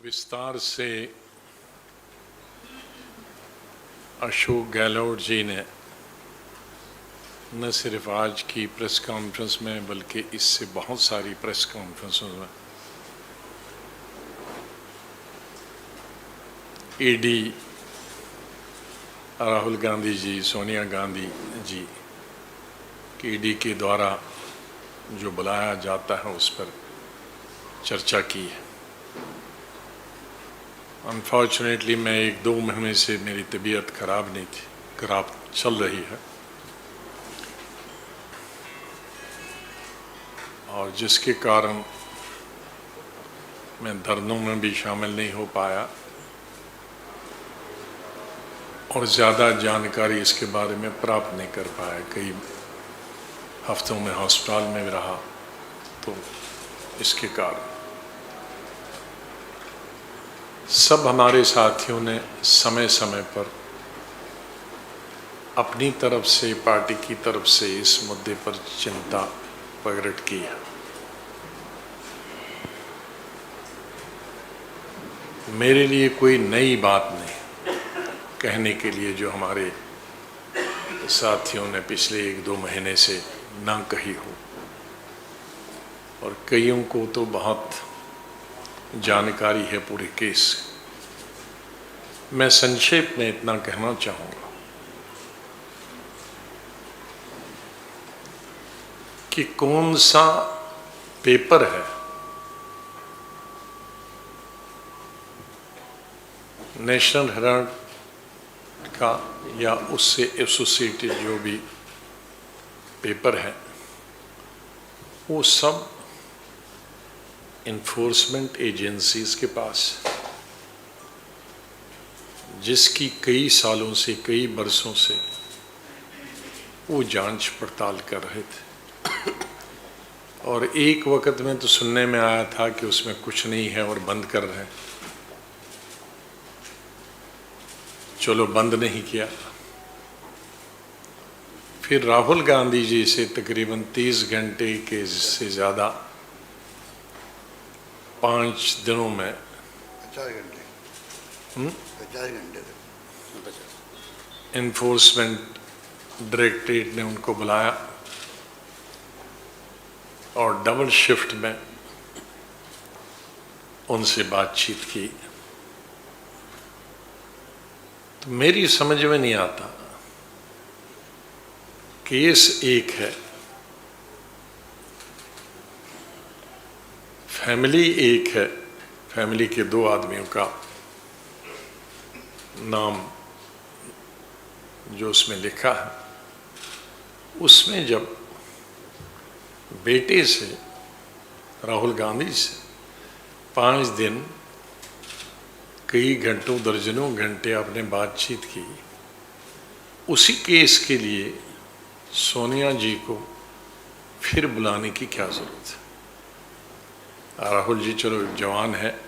विस्तार से अशोक गहलोत जी ने न सिर्फ आज की प्रेस कॉन्फ्रेंस में बल्कि इससे बहुत सारी प्रेस कॉन्फ्रेंसों में ईडी राहुल गांधी जी, सोनिया गांधी जी की ईडी के द्वारा जो बुलाया जाता है उस पर चर्चा की है। अनफॉर्चुनेटली मैं 1-2 महीने से मेरी तबीयत खराब नहीं थी, खराब चल रही है और जिसके कारण मैं धरनों में भी शामिल नहीं हो पाया और ज़्यादा जानकारी इसके बारे में प्राप्त नहीं कर पाया। कई हफ्तों में अस्पताल में भी रहा, तो इसके कारण सब हमारे साथियों ने समय समय पर अपनी तरफ से, पार्टी की तरफ से इस मुद्दे पर चिंता प्रकट की है। मेरे लिए कोई नई बात नहीं कहने के लिए जो हमारे साथियों ने पिछले 1-2 महीने से ना कही हो, और कईयों को तो बहुत जानकारी है पूरे केस। मैं संक्षेप में इतना कहना चाहूँगा कि कौन सा पेपर है नेशनल हेराल्ड का या उससे एसोसिएटेड जो भी पेपर है, वो सब इन्फोर्समेंट एजेंसीज के पास, जिसकी कई सालों से, कई बरसों से वो जांच पड़ताल कर रहे थे और एक वक्त में तो सुनने में आया था कि उसमें कुछ नहीं है और बंद कर रहे हैं। चलो, बंद नहीं किया। फिर राहुल गांधी जी से तकरीबन 30 घंटे के से ज़्यादा 5 दिनों में 50 घंटे इन्फोर्समेंट डायरेक्टरेट ने उनको बुलाया और डबल शिफ्ट में उनसे बातचीत की। तो मेरी समझ में नहीं आता, केस एक है, फैमिली एक है, फैमिली के 2 आदमियों का नाम जो उसमें लिखा है, उसमें जब बेटे से, राहुल गांधी से 5 दिन कई घंटों, दर्जनों घंटे आपने बातचीत की, उसी केस के लिए सोनिया जी को फिर बुलाने की क्या जरूरत है? राहुल जी चलो जवान है,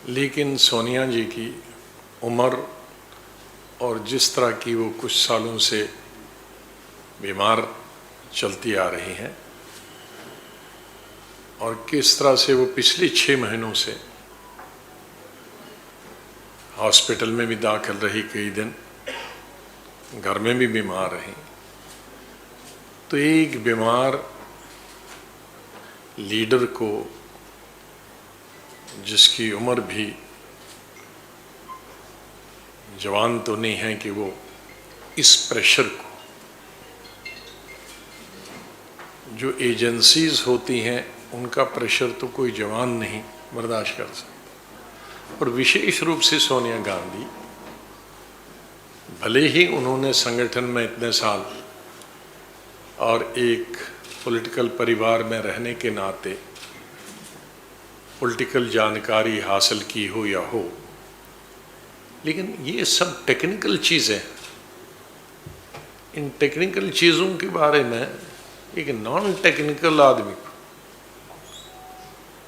लेकिन सोनिया जी की उम्र और जिस तरह की वो कुछ सालों से बीमार चलती आ रही हैं और किस तरह से वो पिछले 6 महीनों से हॉस्पिटल में भी दाखिल रही, कई दिन घर में भी बीमार रही, तो एक बीमार लीडर को, जिसकी उम्र भी जवान तो नहीं है कि वो इस प्रेशर को, जो एजेंसीज होती हैं उनका प्रेशर तो कोई जवान नहीं बर्दाश्त कर सकता। और विशेष रूप से सोनिया गांधी, भले ही उन्होंने संगठन में इतने साल और एक पॉलिटिकल परिवार में रहने के नाते पॉलिटिकल जानकारी हासिल की हो या हो, लेकिन ये सब टेक्निकल चीज़ें, इन टेक्निकल चीज़ों के बारे में एक नॉन टेक्निकल आदमी को,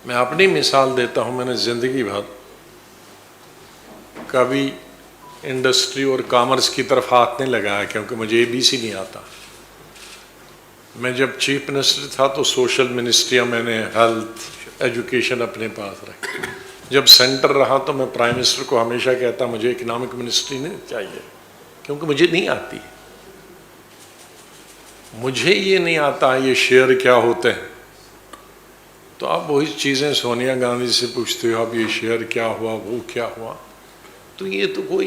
मैं अपनी मिसाल देता हूँ, मैंने ज़िंदगी भर कभी इंडस्ट्री और कॉमर्स की तरफ हाथ नहीं लगाया क्योंकि मुझे ABC नहीं आता। मैं जब चीफ मिनिस्टर था तो सोशल मिनिस्ट्रियाँ मैंने, हेल्थ, एजुकेशन अपने पास रखें। जब सेंटर रहा तो मैं प्राइम मिनिस्टर को हमेशा कहता मुझे इकोनॉमिक मिनिस्ट्री नहीं चाहिए, क्योंकि मुझे नहीं आती, मुझे ये नहीं आता ये शेयर क्या होते हैं। तो आप वही चीज़ें सोनिया गांधी से पूछते हो, अब ये शेयर क्या हुआ, वो क्या हुआ, तो ये तो कोई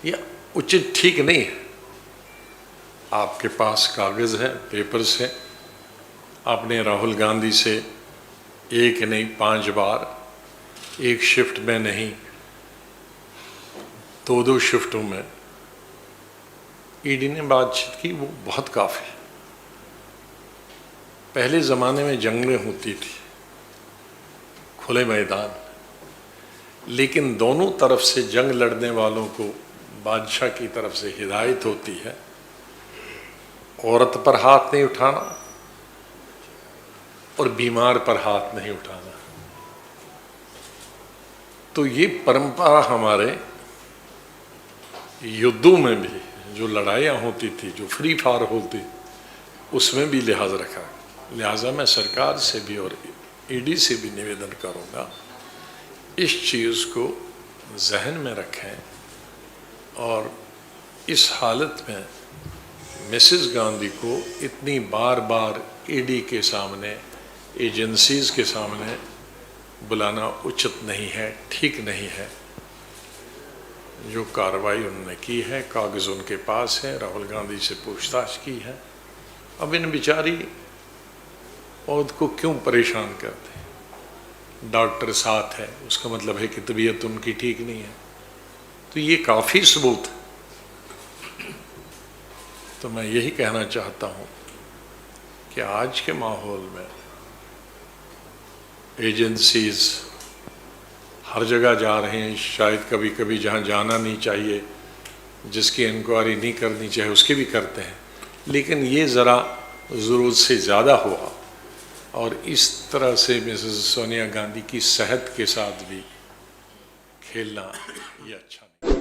ये उचित ठीक नहीं है। आपके पास कागज़ है, पेपर्स हैं, आपने राहुल गांधी से एक नहीं 5 बार, एक शिफ्ट में नहीं 2-2 शिफ्टों में ईडी ने बातचीत की, वो बहुत काफ़ी। पहले ज़माने में जंगें होती थी, खुले मैदान, लेकिन दोनों तरफ से जंग लड़ने वालों को बादशाह की तरफ से हिदायत होती है, औरत पर हाथ नहीं उठाना और बीमार पर हाथ नहीं उठाना। तो ये परंपरा हमारे युद्धों में भी, जो लड़ाइयाँ होती थी, जो फ्री फायर होती, उसमें भी लिहाज रखा। लिहाजा मैं सरकार से भी और ईडी से भी निवेदन करूँगा, इस चीज़ को जहन में रखें और इस हालत में मिसेस गांधी को इतनी बार बार ईडी के सामने, एजेंसीज़ के सामने बुलाना उचित नहीं है, ठीक नहीं है। जो कार्रवाई उन्होंने की है, कागज़ उनके पास है, राहुल गांधी से पूछताछ की है। अब इन बेचारी औरत को क्यों परेशान करते हैं? डॉक्टर साथ है, उसका मतलब है कि तबीयत उनकी ठीक नहीं है, तो ये काफ़ी सबूत है। तो मैं यही कहना चाहता हूँ कि आज के माहौल में एजेंसीज़ हर जगह जा रहे हैं, शायद कभी कभी जहाँ जाना नहीं चाहिए, जिसकी इंक्वायरी नहीं करनी चाहिए उसकी भी करते हैं, लेकिन ये ज़रा ज़रूरत से ज़्यादा हुआ और इस तरह से मिसेस सोनिया गांधी की सेहत के साथ भी खेलना ये अच्छा नहीं।